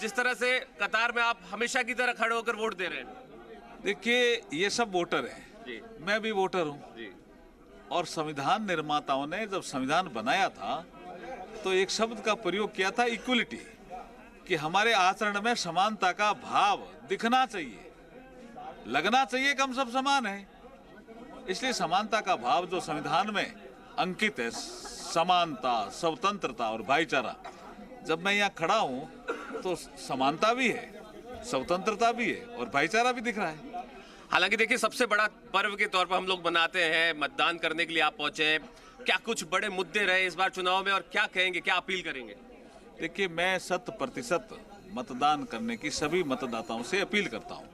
जिस तरह से कतार में आप हमेशा की तरह खड़े होकर वोट दे रहे हैं। देखिए, ये सब वोटर हैं जी मैं भी वोटर हूँ। जी और संविधान निर्माताओं ने जब संविधान बनाया था तो एक शब्द का प्रयोग किया था, इक्वलिटी, कि हमारे आचरण में समानता का भाव दिखना चाहिए, लगना चाहिए कि हम सब समान हैं। इसलिए समानता का भाव जो संविधान में अंकित है, समानता, स्वतंत्रता और भाईचारा, जब मैं यहाँ खड़ा हूँ तो समानता भी है, स्वतंत्रता भी है और भाईचारा भी दिख रहा है। हालांकि देखिए, सबसे बड़ा पर्व के तौर पर हम लोग मनाते हैं, मतदान करने के लिए आप पहुंचे हैं। क्या कुछ बड़े मुद्दे रहे इस बार चुनाव में और क्या कहेंगे, क्या अपील करेंगे? देखिए, मैं 100% मतदान करने की सभी मतदाताओं से अपील करता हूँ।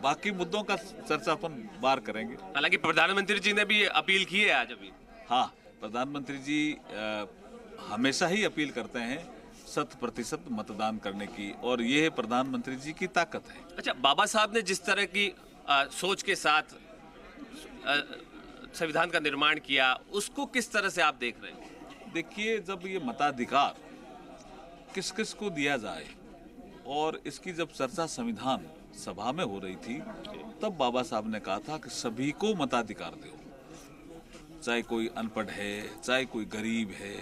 बाकी मुद्दों का चर्चा अपन बार करेंगे। हालांकि प्रधानमंत्री जी ने भी अपील की है आज अभी। हाँ, प्रधानमंत्री जी हमेशा ही अपील करते हैं 100% मतदान करने की, और ये प्रधानमंत्री जी की ताकत है। अच्छा, बाबा साहब ने जिस तरह की सोच के साथ संविधान का निर्माण किया, उसको किस तरह से आप देख रहे हैं? देखिए, जब ये मताधिकार किस किस को दिया जाए और इसकी जब चर्चा संविधान सभा में हो रही थी, तब बाबा साहब ने कहा था कि सभी को मताधिकार दो, चाहे कोई अनपढ़ है, चाहे कोई गरीब है,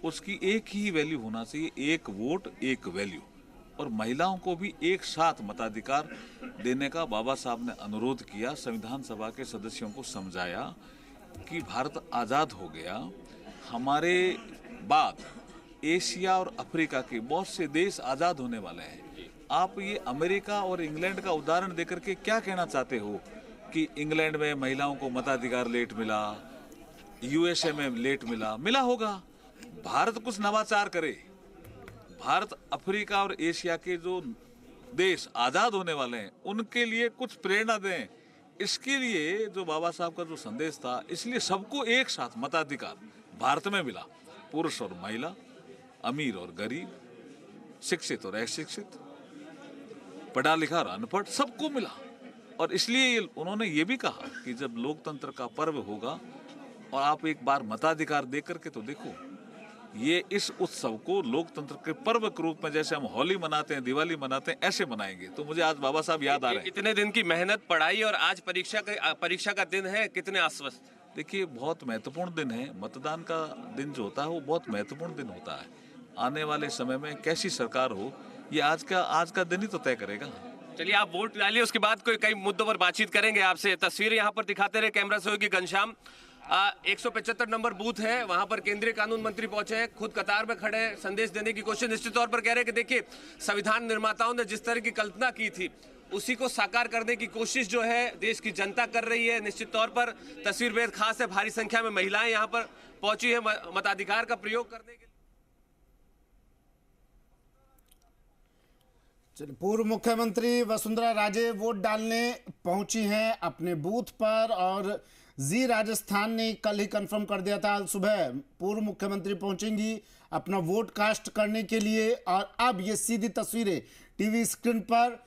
उसकी एक ही वैल्यू होना चाहिए, एक वोट एक वैल्यू। और महिलाओं को भी एक साथ मताधिकार देने का बाबा साहब ने अनुरोध किया। संविधान सभा के सदस्यों को समझाया कि भारत आज़ाद हो गया, हमारे बाद एशिया और अफ्रीका के बहुत से देश आज़ाद होने वाले हैं। आप ये अमेरिका और इंग्लैंड का उदाहरण देकर के क्या कहना चाहते हो कि इंग्लैंड में महिलाओं को मताधिकार लेट मिला, यूएसए में लेट मिला होगा। भारत कुछ नवाचार करे, भारत अफ्रीका और एशिया के जो देश आज़ाद होने वाले हैं उनके लिए कुछ प्रेरणा दें। इसके लिए जो बाबा साहब का जो संदेश था, इसलिए सबको एक साथ मताधिकार भारत में मिला, पुरुष और महिला, अमीर और गरीब, शिक्षित और अशिक्षित, पढ़ा लिखा और अनपढ़, सबको मिला। और इसलिए उन्होंने ये भी कहा कि जब लोकतंत्र का पर्व होगा और आप एक बार मताधिकार दे करके तो देखो, ये इस उत्सव को लोकतंत्र के पर्व के रूप में, जैसे हम होली मनाते हैं, दिवाली मनाते हैं, ऐसे मनाएंगे। तो मुझे आज बाबा साहब याद आ रहे हैं। इतने दिन की मेहनत, पढ़ाई और आज परीक्षा का दिन है, कितने आश्वस्त? देखिए, बहुत महत्वपूर्ण दिन है। मतदान का दिन जो होता है वो बहुत महत्वपूर्ण दिन होता है। आने वाले समय में कैसी सरकार हो, ये आज का दिन ही तो तय करेगा। चलिए, आप वोट डालिए, उसके बाद कई मुद्दों पर बातचीत करेंगे आपसे। तस्वीरें यहाँ पर दिखाते रहे कैमरा सहयोगी घनश्याम। 175 नंबर बूथ है, वहां पर केंद्रीय कानून मंत्री पहुंचे हैं, खुद कतार में खड़े संदेश देने की कोशिश निश्चित तौर पर कर रहे हैं कि देखिए, संविधान निर्माताओं ने जिस तरह की कल्पना की थी उसी को साकार करने की कोशिश जो है देश की जनता कर रही है। निश्चित तौर पर तस्वीर बेहद खास है, भारी संख्या में महिलाएं यहाँ पर पहुंची है मताधिकार का प्रयोग करने के लिए। पूर्व मुख्यमंत्री वसुंधरा राजे वोट डालने पहुंची हैं अपने बूथ पर, और जी राजस्थान ने कल ही कंफर्म कर दिया था सुबह पूर्व मुख्यमंत्री पहुंचेंगी अपना वोट कास्ट करने के लिए। और अब ये सीधी तस्वीरें टीवी स्क्रीन पर